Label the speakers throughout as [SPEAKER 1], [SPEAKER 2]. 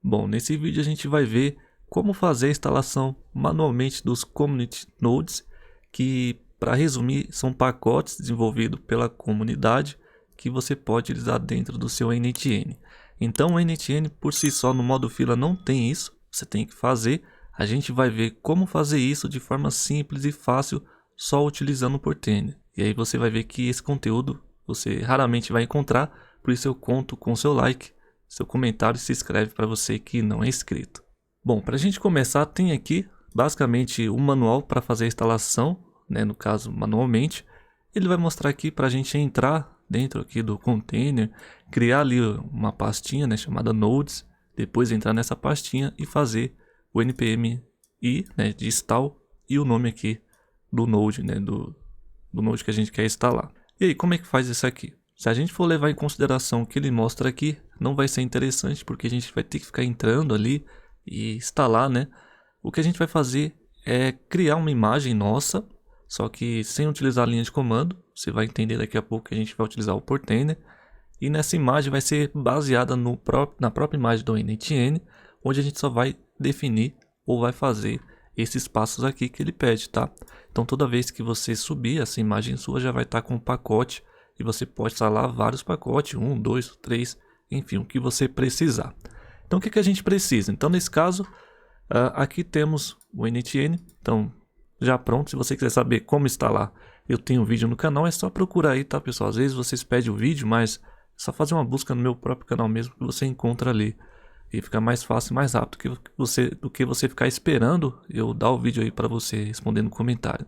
[SPEAKER 1] Bom, nesse vídeo a gente vai ver como fazer a instalação manualmente dos Community Nodes, que, para resumir, são pacotes desenvolvidos pela comunidade que você pode utilizar dentro do seu NTN. Então o NTN por si só no modo fila não tem isso, você tem que fazer. A gente vai ver como fazer isso de forma simples e fácil só utilizando o Portainer. E aí você vai ver que esse conteúdo você raramente vai encontrar, por isso eu conto com seu like, seu comentário e se inscreve para você que não é inscrito. Bom, para a gente começar tem aqui basicamente um manual para fazer a instalação, né, no caso manualmente. Ele vai mostrar aqui para a gente entrar dentro aqui do container, criar ali uma pastinha, né, chamada Nodes, depois entrar nessa pastinha e fazer o npm i, né, de install e o nome aqui do node, né, do node que a gente quer instalar. E aí, como é que faz isso aqui? Se a gente for levar em consideração o que ele mostra aqui, não vai ser interessante porque a gente vai ter que ficar entrando ali e instalar, né? O que a gente vai fazer é criar uma imagem nossa, só que sem utilizar a linha de comando. Você vai entender daqui a pouco que a gente vai utilizar o Portainer. E nessa imagem vai ser baseada na própria imagem do NTN, onde a gente só vai definir ou vai fazer esses passos aqui que ele pede, tá? Então toda vez que você subir, essa imagem sua já vai estar com um pacote e você pode instalar vários pacotes, 1, 2, 3, enfim, o que você precisar. Então o que a gente precisa? Então nesse caso, aqui temos o NTN, então já pronto. Se você quiser saber como instalar, eu tenho um vídeo no canal, é só procurar aí, tá pessoal? Às vezes vocês pedem o vídeo, mas é só fazer uma busca no meu próprio canal mesmo que você encontra ali. E fica mais fácil e mais rápido do que você ficar esperando eu dar o vídeo aí para você responder no comentário.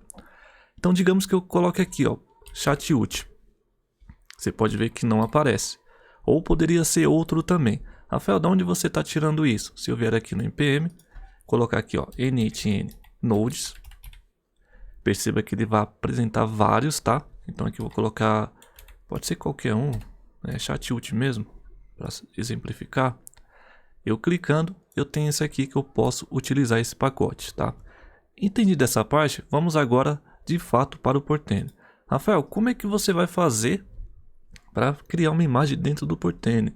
[SPEAKER 1] Então digamos que eu coloque aqui, ó, chat-ut. Você pode ver que não aparece. Ou poderia ser outro também. Rafael, de onde você está tirando isso? Se eu vier aqui no npm, colocar aqui, ó, NTN Nodes. Perceba que ele vai apresentar vários, tá? Então aqui eu vou colocar, pode ser qualquer um, né? Chat-ut mesmo, para exemplificar. Eu clicando, eu tenho esse aqui que eu posso utilizar esse pacote, tá? Entendido essa parte, vamos agora de fato para o Portainer. Rafael, como é que você vai fazer para criar uma imagem dentro do Portainer?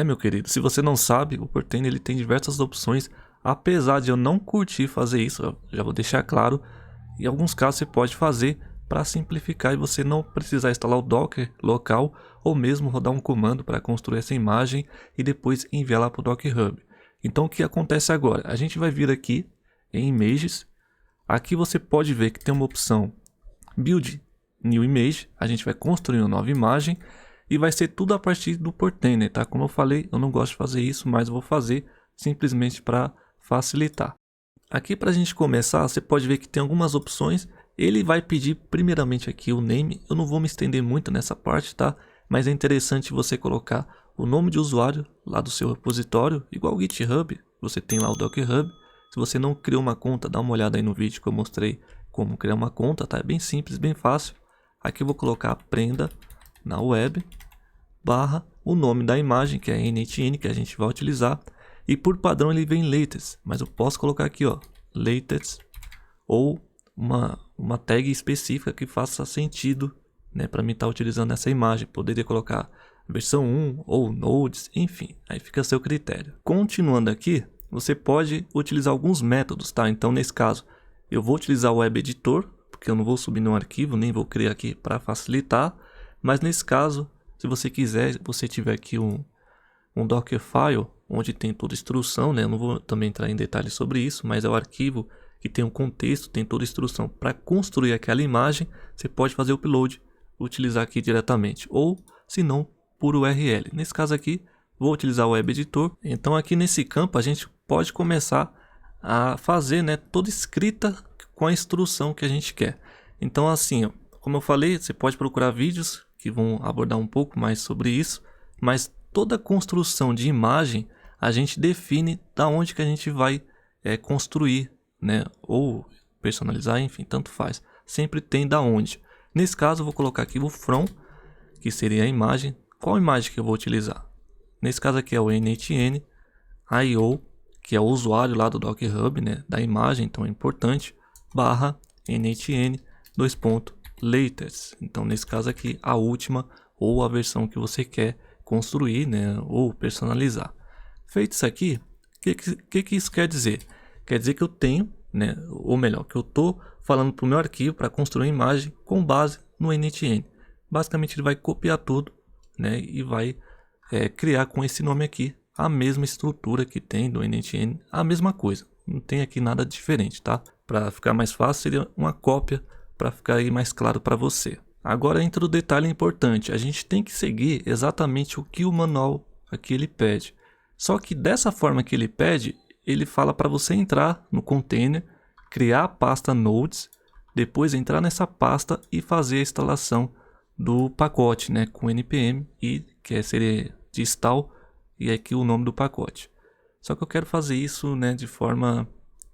[SPEAKER 1] Meu querido, se você não sabe, o Portainer ele tem diversas opções. Apesar de eu não curtir fazer isso, eu já vou deixar claro, em alguns casos você pode fazer para simplificar e você não precisar instalar o Docker local ou mesmo rodar um comando para construir essa imagem e depois enviar lá para o Docker Hub. Então o que acontece agora? A gente vai vir aqui em Images. Aqui você pode ver que tem uma opção Build New Image. A gente vai construir uma nova imagem e vai ser tudo a partir do Portainer, tá? Como eu falei, eu não gosto de fazer isso, mas eu vou fazer simplesmente para facilitar. Aqui para a gente começar, você pode ver que tem algumas opções. Ele vai pedir primeiramente aqui o name. Eu não vou me estender muito nessa parte, tá? Mas é interessante você colocar o nome de usuário lá do seu repositório, igual o GitHub. Você tem lá o Docker Hub. Se você não criou uma conta, dá uma olhada aí no vídeo que eu mostrei como criar uma conta, tá? É bem simples, bem fácil. Aqui eu vou colocar aprenda na web, barra o nome da imagem, que é NTN, que a gente vai utilizar. E por padrão ele vem latest, mas eu posso colocar aqui, ó, latest ou uma tag específica que faça sentido, né, para mim estar utilizando essa imagem. Poderia colocar versão 1 ou nodes, enfim, aí fica a seu critério. Continuando aqui, você pode utilizar alguns métodos, tá? Então nesse caso, eu vou utilizar o Web Editor, porque eu não vou subir no arquivo, nem vou criar aqui para facilitar. Mas nesse caso, se você quiser, você tiver aqui um Dockerfile, onde tem toda a instrução, né? Eu não vou também entrar em detalhes sobre isso, mas é o arquivo que tem um contexto, tem toda a instrução para construir aquela imagem. Você pode fazer o upload, utilizar aqui diretamente, ou se não, por URL. Nesse caso aqui, vou utilizar o Web Editor. Então aqui nesse campo a gente pode começar a fazer, né, toda escrita com a instrução que a gente quer. Então assim, ó, como eu falei, você pode procurar vídeos que vão abordar um pouco mais sobre isso, mas toda construção de imagem a gente define da onde que a gente vai construir, né, ou personalizar, enfim, tanto faz. Sempre tem da onde. Nesse caso eu vou colocar aqui o from, que seria a imagem. Qual imagem que eu vou utilizar? Nesse caso aqui é o NTN IO, que é o usuário lá do Docker Hub, né, da imagem, então é importante, barra NTN latest. Então nesse caso aqui a última ou a versão que você quer construir, né, ou personalizar. Feito isso aqui, o que isso quer dizer? Quer dizer que eu tenho, né, ou melhor, que eu estou falando para o meu arquivo para construir uma imagem com base no initn. Basicamente ele vai copiar tudo, né, e vai criar com esse nome aqui a mesma estrutura que tem do initn, a mesma coisa. Não tem aqui nada diferente, tá? Para ficar mais fácil seria uma cópia para ficar aí mais claro para você. Agora entra o detalhe importante, a gente tem que seguir exatamente o que o manual aqui ele pede. Só que dessa forma que ele pede, ele fala para você entrar no container, criar a pasta nodes, depois entrar nessa pasta e fazer a instalação do pacote, né, com npm e que seria de install e aqui o nome do pacote. Só que eu quero fazer isso, né, de forma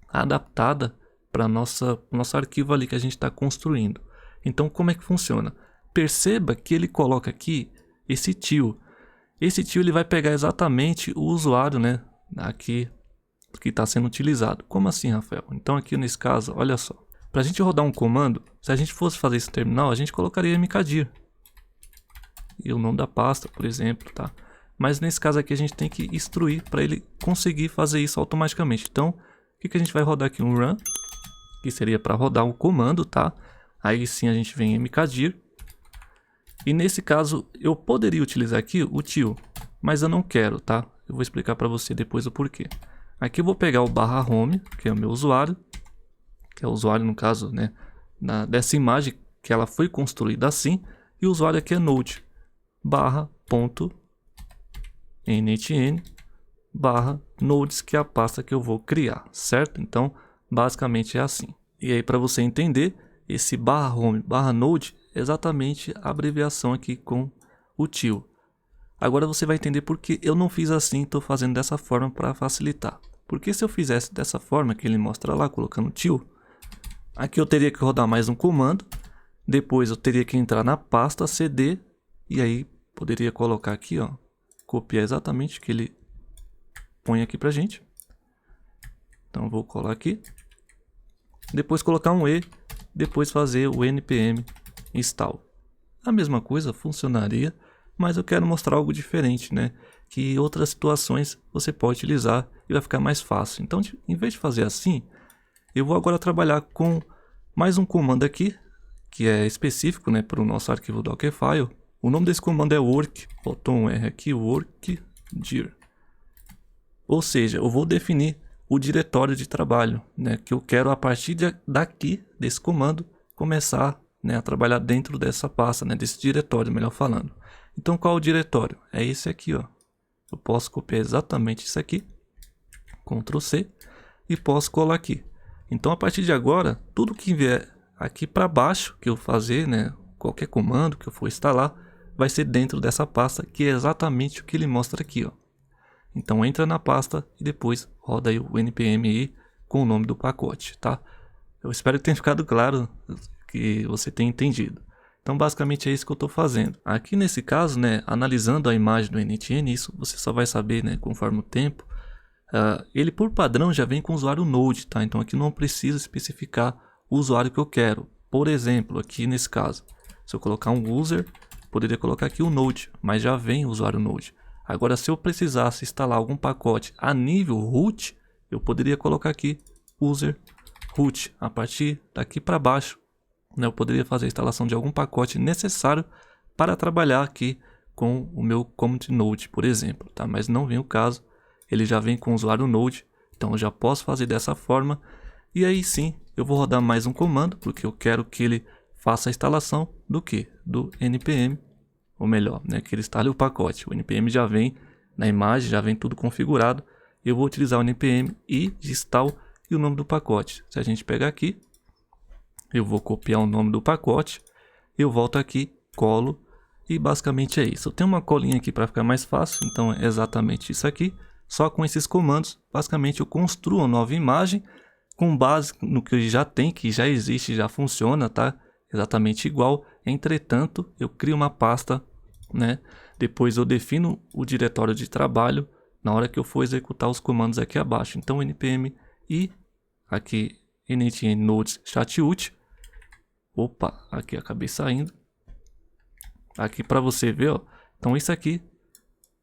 [SPEAKER 1] adaptada para nosso arquivo ali que a gente está construindo. Então como é que funciona? Perceba que ele coloca aqui esse tio. Esse tio ele vai pegar exatamente o usuário, né, aqui que está sendo utilizado. Como assim, Rafael? Então aqui nesse caso, olha só. Para a gente rodar um comando, se a gente fosse fazer isso no terminal, a gente colocaria mkdir. E o nome da pasta, por exemplo, tá? Mas nesse caso aqui a gente tem que instruir para ele conseguir fazer isso automaticamente. Então, o que a gente vai rodar aqui? Um run, que seria para rodar um comando, tá? Aí sim a gente vem em mkdir. E nesse caso eu poderia utilizar aqui o tio, mas eu não quero, tá? Eu vou explicar para você depois o porquê. Aqui eu vou pegar o /home, que é o meu usuário, que é o usuário no caso, né, dessa imagem que ela foi construída assim, e o usuário aqui é node /.initn/nodes, que é a pasta que eu vou criar, certo? Então, basicamente é assim. E aí para você entender, esse /home/node é exatamente a abreviação aqui com o tio. Agora você vai entender porque eu não fiz assim, estou fazendo dessa forma para facilitar. Porque se eu fizesse dessa forma que ele mostra lá, colocando tio, aqui eu teria que rodar mais um comando, depois eu teria que entrar na pasta cd, e aí poderia colocar aqui, ó, copiar exatamente o que ele põe aqui pra gente. Então eu vou colar aqui, depois colocar um e, depois fazer o npm install. A mesma coisa funcionaria, mas eu quero mostrar algo diferente, né? Que outras situações você pode utilizar e vai ficar mais fácil. Então, em vez de fazer assim, eu vou agora trabalhar com mais um comando aqui, que é específico, né, para o nosso arquivo Dockerfile. O nome desse comando é work, botou um R aqui, workdir. Ou seja, eu vou definir o diretório de trabalho, né, que eu quero a partir daqui, desse comando, começar, né, a trabalhar dentro dessa pasta, né, desse diretório, melhor falando. Então qual é o diretório? É esse aqui, ó. Eu posso copiar exatamente isso aqui, Ctrl C, e posso colar aqui. Então a partir de agora, tudo que vier aqui para baixo, que eu fazer, né, qualquer comando que eu for instalar, vai ser dentro dessa pasta, que é exatamente o que ele mostra aqui, ó. Então entra na pasta e depois roda aí o npm com o nome do pacote, tá? Eu espero que tenha ficado claro, que você tenha entendido. Então basicamente é isso que eu estou fazendo. Aqui nesse caso, né, analisando a imagem do initn, isso você só vai saber, né, conforme o tempo. Ele por padrão já vem com o usuário node, tá? Então aqui não preciso especificar o usuário que eu quero. Por exemplo, aqui nesse caso, se eu colocar um user, poderia colocar aqui o node, mas já vem o usuário node. Agora, se eu precisasse instalar algum pacote a nível root, eu poderia colocar aqui user root. A partir daqui para baixo, né, eu poderia fazer a instalação de algum pacote necessário para trabalhar aqui com o meu command node, por exemplo, tá? Mas não vem o caso, ele já vem com o usuário node, então eu já posso fazer dessa forma. E aí sim, eu vou rodar mais um comando, porque eu quero que ele faça a instalação do que? Do npm, ou melhor, né, que ele instale o pacote. O npm já vem na imagem, já vem tudo configurado. Eu vou utilizar o npm i install e o nome do pacote. Se a gente pegar aqui, eu vou copiar o nome do pacote, eu volto aqui, colo, e basicamente é isso. Eu tenho uma colinha aqui para ficar mais fácil, então é exatamente isso aqui. Só com esses comandos, basicamente eu construo uma nova imagem com base no que já tem, que já existe, já funciona, tá? Exatamente igual. Entretanto, eu crio uma pasta, né? Depois eu defino o diretório de trabalho na hora que eu for executar os comandos aqui abaixo. Então npm e aqui initn nodes chat-ut. Opa, aqui acabei saindo. Aqui para você ver, ó. Então isso aqui,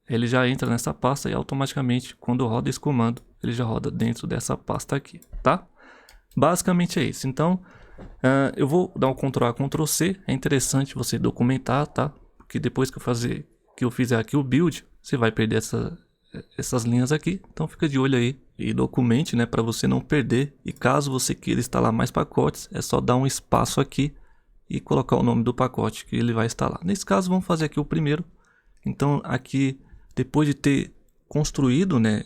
[SPEAKER 1] ele já entra nessa pasta e automaticamente quando eu rodo esse comando, ele já roda dentro dessa pasta aqui, tá? Basicamente é isso. Então, eu vou dar um Ctrl A, Ctrl C. É interessante você documentar, tá? Porque depois que eu fizer aqui o build, você vai perder essas linhas aqui. Então fica de olho aí e documente, né, para você não perder. E caso você queira instalar mais pacotes, é só dar um espaço aqui e colocar o nome do pacote que ele vai instalar. Nesse caso, vamos fazer aqui o primeiro. Então aqui, depois de ter construído, né,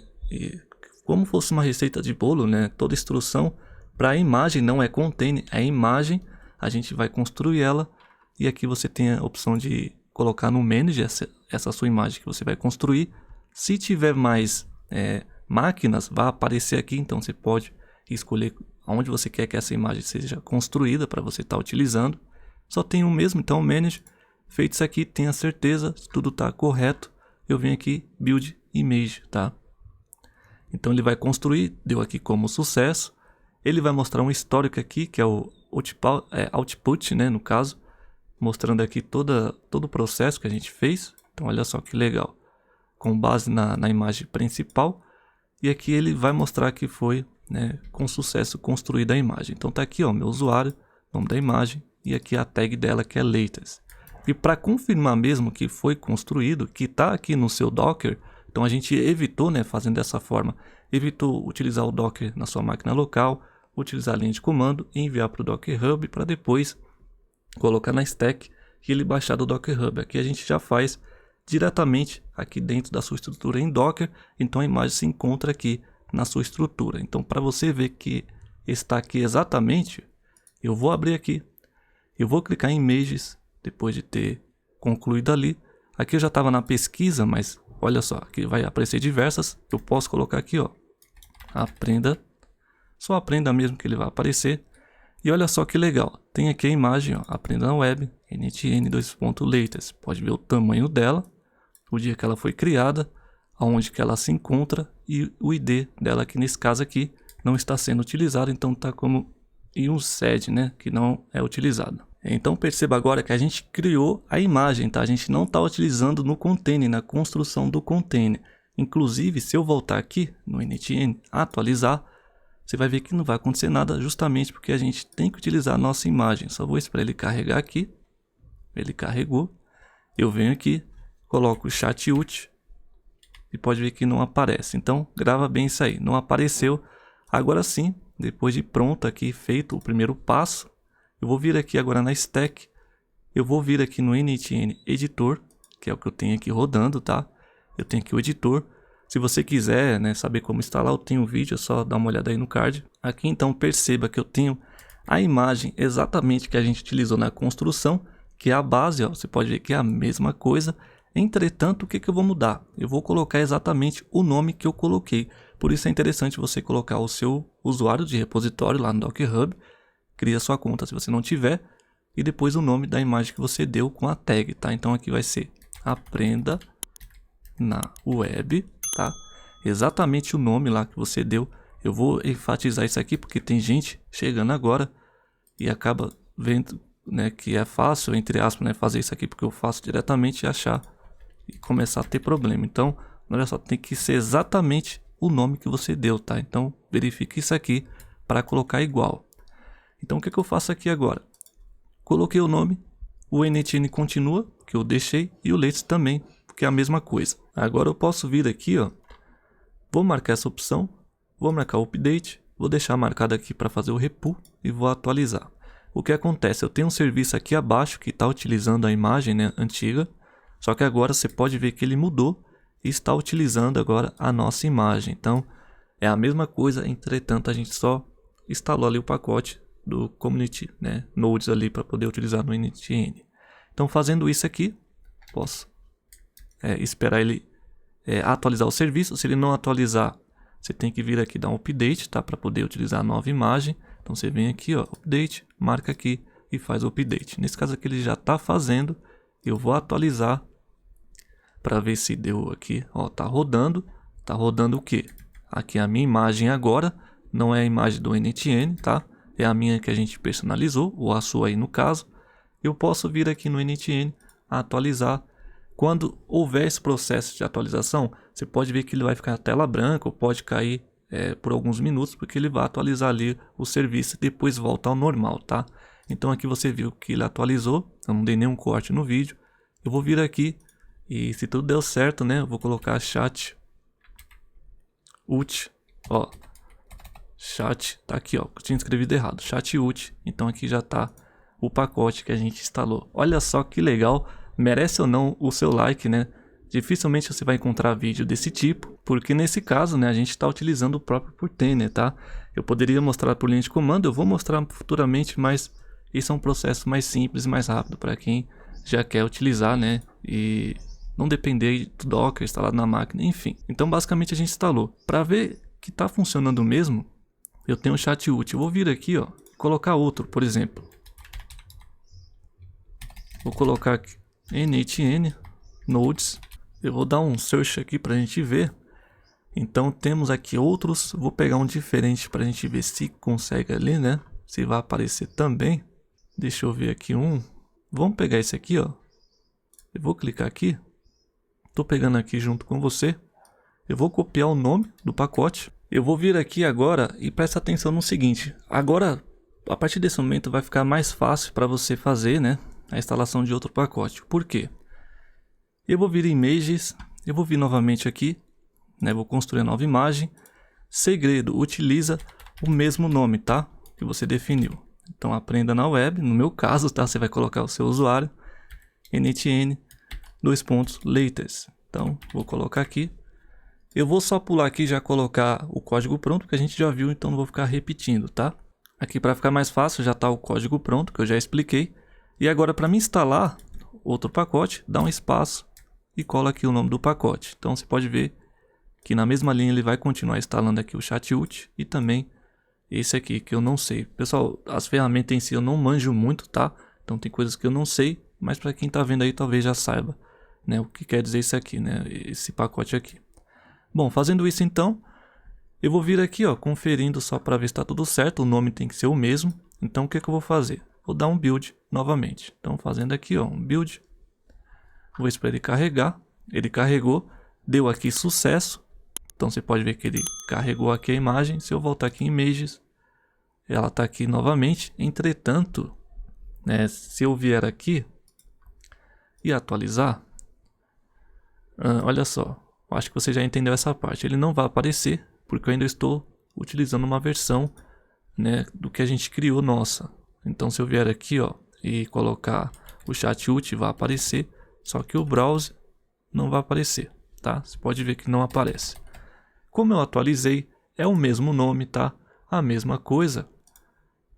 [SPEAKER 1] como fosse uma receita de bolo, né, toda instrução para a imagem, não é container, é imagem, a gente vai construir ela. E aqui você tem a opção de colocar no Manager essa sua imagem que você vai construir. Se tiver mais máquinas, vai aparecer aqui, então você pode escolher onde você quer que essa imagem seja construída para você estar utilizando. Só tem um mesmo, então o Manager. Feito isso aqui, tenha certeza, se tudo está correto, eu venho aqui, Build Image, tá? Então ele vai construir, deu aqui como sucesso. Ele vai mostrar um histórico aqui, que é o output, né, no caso. Mostrando aqui todo o processo que a gente fez. Então olha só que legal. Com base na imagem principal. E aqui ele vai mostrar que foi, né, com sucesso construída a imagem. Então tá aqui, ó, meu usuário, nome da imagem. E aqui a tag dela que é latest. E para confirmar mesmo que foi construído, que está aqui no seu Docker. Então a gente evitou, né, fazendo dessa forma. Evitou utilizar o Docker na sua máquina local. Utilizar a linha de comando e enviar para o Docker Hub para depois colocar na stack e ele baixar do Docker Hub. Aqui a gente já faz diretamente aqui dentro da sua estrutura em Docker, então a imagem se encontra aqui na sua estrutura. Então para você ver que está aqui exatamente, eu vou abrir aqui, eu vou clicar em Images depois de ter concluído ali. Aqui eu já estava na pesquisa, mas olha só, aqui vai aparecer diversas, eu posso colocar aqui, ó, aprenda, só aprenda mesmo que ele vai aparecer. E olha só que legal, tem aqui a imagem, ó, aprenda na web, NTN2.latest. Pode ver o tamanho dela, o dia que ela foi criada, aonde que ela se encontra e o ID dela, que nesse caso aqui não está sendo utilizado, então está como unset, né, que não é utilizado. Então perceba agora que a gente criou a imagem, tá? A gente não está utilizando no container, na construção do container. Inclusive, se eu voltar aqui no NTN, atualizar, você vai ver que não vai acontecer nada, justamente porque a gente tem que utilizar a nossa imagem. Só vou esperar ele carregar aqui. Ele carregou. Eu venho aqui, coloco o chat ut e pode ver que não aparece. Então, grava bem isso aí. Não apareceu. Agora sim, depois de pronto aqui, feito o primeiro passo, eu vou vir aqui agora na stack. Eu vou vir aqui no NTN Editor, que é o que eu tenho aqui rodando, tá? Eu tenho aqui o editor. Se você quiser, né, saber como instalar, eu tenho um vídeo, é só dar uma olhada aí no card. Aqui então perceba que eu tenho a imagem exatamente que a gente utilizou na construção, que é a base, ó, você pode ver que é a mesma coisa. Entretanto, o que eu vou mudar? Eu vou colocar exatamente o nome que eu coloquei. Por isso é interessante você colocar o seu usuário de repositório lá no Docker Hub. Cria sua conta se você não tiver. E depois o nome da imagem que você deu com a tag, tá? Então aqui vai ser aprenda na web. Tá? Exatamente o nome lá que você deu. Eu vou enfatizar isso aqui porque tem gente chegando agora e acaba vendo, né, que é fácil, entre aspas, né, fazer isso aqui porque eu faço diretamente e achar e começar a ter problema. Então, olha só, tem que ser exatamente o nome que você deu, tá? Então, verifique isso aqui para colocar igual. Então, o que eu faço aqui agora? Coloquei o nome, o NTN continua, que eu deixei, e o latest também, que é a mesma coisa. Agora eu posso vir aqui, ó, vou marcar essa opção, vou marcar o update, vou deixar marcado aqui para fazer o repu e vou atualizar. O que acontece? Eu tenho um serviço aqui abaixo que está utilizando a imagem, né, antiga, só que agora você pode ver que ele mudou e está utilizando agora a nossa imagem. Então é a mesma coisa, entretanto a gente só instalou ali o pacote do Community, né, Nodes ali para poder utilizar no NTN. Então fazendo isso aqui, posso esperar ele atualizar o serviço. Se ele não atualizar, você tem que vir aqui dar um update, tá? Para poder utilizar a nova imagem. Então você vem aqui, ó, update, marca aqui e faz o update. Nesse caso aqui ele já está fazendo. Eu vou atualizar para ver se deu aqui. Ó, tá rodando. Tá rodando o que? Aqui a minha imagem agora. Não é a imagem do NTN, tá? É a minha que a gente personalizou, ou a sua aí no caso. Eu posso vir aqui no NTN, atualizar. Quando houver esse processo de atualização, você pode ver que ele vai ficar a tela branca ou pode cair por alguns minutos, porque ele vai atualizar ali o serviço e depois volta ao normal, tá? Então aqui você viu que ele atualizou, eu não dei nenhum corte no vídeo. Eu vou vir aqui e se tudo deu certo, né, eu vou colocar chat ut, ó, chat, tá aqui, ó, eu tinha escrevido errado, chat ut, então aqui já tá o pacote que a gente instalou. Olha só que legal, merece ou não o seu like, né? Dificilmente você vai encontrar vídeo desse tipo, porque nesse caso, né, a gente está utilizando o próprio Portainer, tá? Eu poderia mostrar por linha de comando, eu vou mostrar futuramente, mas esse é um processo mais simples e mais rápido para quem já quer utilizar, né? E não depender do Docker instalado na máquina, enfim. Então basicamente a gente instalou. Para ver que está funcionando mesmo, eu tenho o chat ut. Eu vou vir aqui, ó, colocar outro, por exemplo. Vou colocar aqui NHN Nodes. Eu vou dar um search aqui para a gente ver. Então temos aqui outros. Vou pegar um diferente para a gente ver se consegue ali, né? Se vai aparecer também. Deixa eu ver aqui um. Vamos pegar esse aqui, ó. Eu vou clicar aqui. Estou pegando aqui junto com você. Eu vou copiar o nome do pacote. Eu vou vir aqui agora e presta atenção no seguinte. Agora, a partir desse momento vai ficar mais fácil para você fazer, né, a instalação de outro pacote. Por quê? Eu vou vir em Images. Eu vou vir novamente aqui, né, vou construir a nova imagem. Segredo, utiliza o mesmo nome, tá? Que você definiu. Então aprenda na web, no meu caso, tá? Você vai colocar o seu usuário, NHN, latest. Então vou colocar aqui. Eu vou só pular aqui e já colocar o código pronto, que a gente já viu, então não vou ficar repetindo, tá? Aqui para ficar mais fácil já está o código pronto, que eu já expliquei. E agora para me instalar outro pacote, dá um espaço e cola aqui o nome do pacote. Então você pode ver que na mesma linha ele vai continuar instalando aqui o chat ut e também esse aqui que eu não sei. Pessoal, as ferramentas em si eu não manjo muito, tá? Então tem coisas que eu não sei, mas para quem tá vendo aí talvez já saiba, né, o que quer dizer isso aqui, né, esse pacote aqui. Bom, fazendo isso então, eu vou vir aqui, ó, conferindo só para ver se está tudo certo. O nome tem que ser o mesmo. Então o que que eu vou fazer? Vou dar um build novamente. Então fazendo aqui, ó, um build. Vou esperar ele carregar. Ele carregou, deu aqui sucesso. Então você pode ver que ele carregou aqui a imagem. Se eu voltar aqui em Images, ela está aqui novamente. Entretanto, né, se eu vier aqui e atualizar, olha só, acho que você já entendeu essa parte. Ele não vai aparecer porque eu ainda estou utilizando uma versão, né, do que a gente criou nossa. Então se eu vier aqui, ó, e colocar o chat ut, vai aparecer, só que o browse não vai aparecer, tá? Você pode ver que não aparece. Como eu atualizei, é o mesmo nome, tá? A mesma coisa.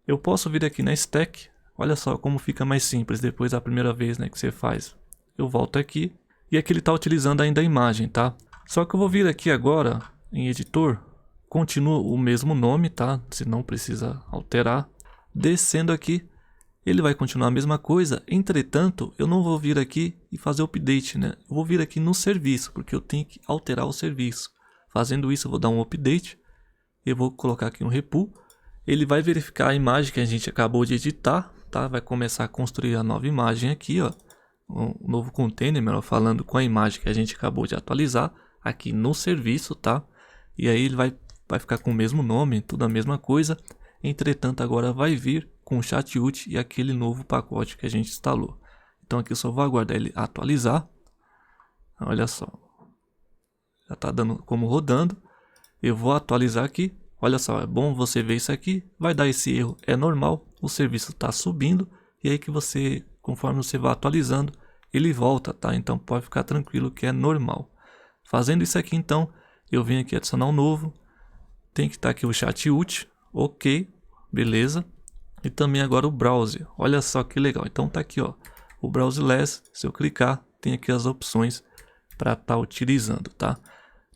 [SPEAKER 1] Eu posso vir aqui na stack. Olha só como fica mais simples depois da primeira vez, né, que você faz. Eu volto aqui e aqui ele está utilizando ainda a imagem, tá? Só que eu vou vir aqui agora em editor, continua o mesmo nome, tá? Você não precisa alterar. Descendo aqui, ele vai continuar a mesma coisa. Entretanto, eu não vou vir aqui e fazer update, né? Eu vou vir aqui no serviço, porque eu tenho que alterar o serviço. Fazendo isso, eu vou dar um update. Eu vou colocar aqui um repo. Ele vai verificar a imagem que a gente acabou de editar, tá? Vai começar a construir a nova imagem aqui, ó. Um novo container, melhor falando, com a imagem que a gente acabou de atualizar aqui no serviço, tá? E aí ele vai ficar com o mesmo nome, tudo a mesma coisa. Entretanto, agora vai vir com o chat ut e aquele novo pacote que a gente instalou. Então aqui eu só vou aguardar ele atualizar. Olha só, já está dando como rodando. Eu vou atualizar aqui. Olha só, é bom você ver isso aqui. Vai dar esse erro, é normal. O serviço está subindo e aí que você, conforme você vai atualizando, ele volta, tá? Então pode ficar tranquilo que é normal. Fazendo isso aqui, então, eu venho aqui adicionar um novo. Tem que estar aqui o chat ut, ok, beleza. E também agora o browser. Olha só que legal. Então tá aqui, ó, o browse less. Se eu clicar, tem aqui as opções para estar utilizando, tá?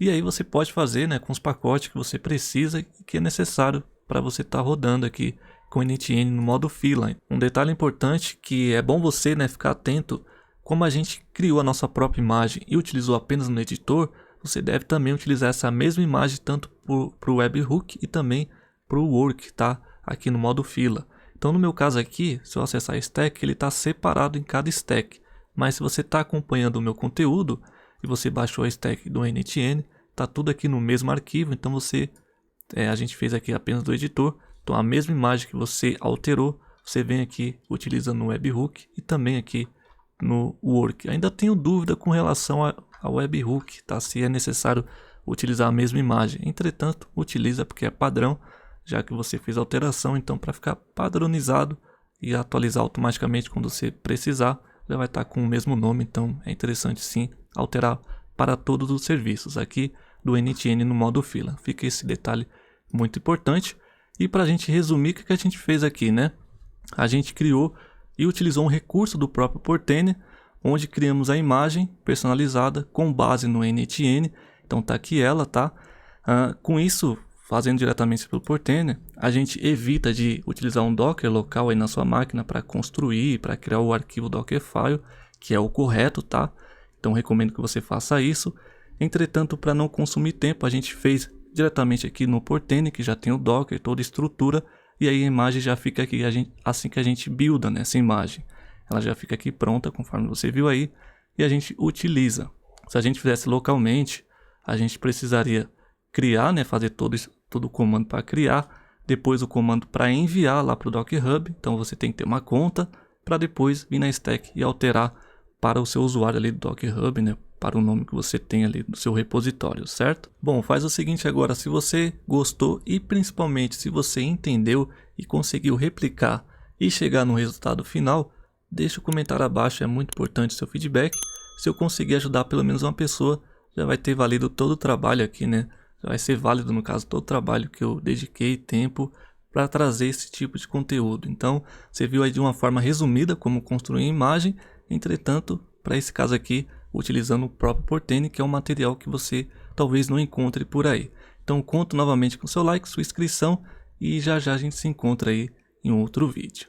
[SPEAKER 1] E aí você pode fazer, né, com os pacotes que você precisa e que é necessário para você estar rodando aqui com NHN no modo fila. Um detalhe importante que é bom você, né, ficar atento. Como a gente criou a nossa própria imagem e utilizou apenas no editor, você deve também utilizar essa mesma imagem tanto para o webhook e também para o work, tá? Aqui no modo fila. Então no meu caso aqui, se eu acessar stack, ele está separado em cada stack. Mas se você está acompanhando o meu conteúdo e você baixou a stack do NHN, está tudo aqui no mesmo arquivo, então você a gente fez aqui apenas do editor. Então a mesma imagem que você alterou, você vem aqui utilizando no webhook e também aqui no work. Ainda tenho dúvida com relação ao webhook, tá? Se é necessário utilizar a mesma imagem. Entretanto, utiliza porque é padrão, já que você fez a alteração. Então, para ficar padronizado e atualizar automaticamente quando você precisar, já vai estar com o mesmo nome. Então, é interessante sim alterar para todos os serviços aqui do NTN no modo fila. Fica esse detalhe muito importante. E para a gente resumir, o que a gente fez aqui, né? A gente criou e utilizou um recurso do próprio Portene, onde criamos a imagem personalizada com base no NTN. Então tá aqui ela, tá? Com isso, fazendo diretamente pelo Portene, a gente evita de utilizar um Docker local aí na sua máquina para construir, para criar o arquivo Dockerfile, que é o correto, tá? Então recomendo que você faça isso. Entretanto, para não consumir tempo, a gente fez diretamente aqui no Portene, que já tem o Docker, toda a estrutura, e aí a imagem já fica aqui, assim que a gente builda nessa imagem. Ela já fica aqui pronta, conforme você viu aí, e a gente utiliza. Se a gente fizesse localmente, a gente precisaria criar, né, fazer todo o comando para criar, depois o comando para enviar lá para o Docker Hub. Então você tem que ter uma conta para depois vir na stack e alterar para o seu usuário ali do Docker Hub, né, para o nome que você tem ali do seu repositório, certo? Bom, faz o seguinte agora, se você gostou e principalmente se você entendeu e conseguiu replicar e chegar no resultado final, deixa o comentário abaixo, é muito importante o seu feedback. Se eu conseguir ajudar pelo menos uma pessoa, já vai ter valido todo o trabalho aqui, né? Já vai ser válido, no caso, todo o trabalho que eu dediquei tempo para trazer esse tipo de conteúdo. Então, você viu aí de uma forma resumida como construir imagem, entretanto, para esse caso aqui, utilizando o próprio Portene, que é um material que você talvez não encontre por aí. Então, conto novamente com seu like, sua inscrição e já já a gente se encontra aí em outro vídeo.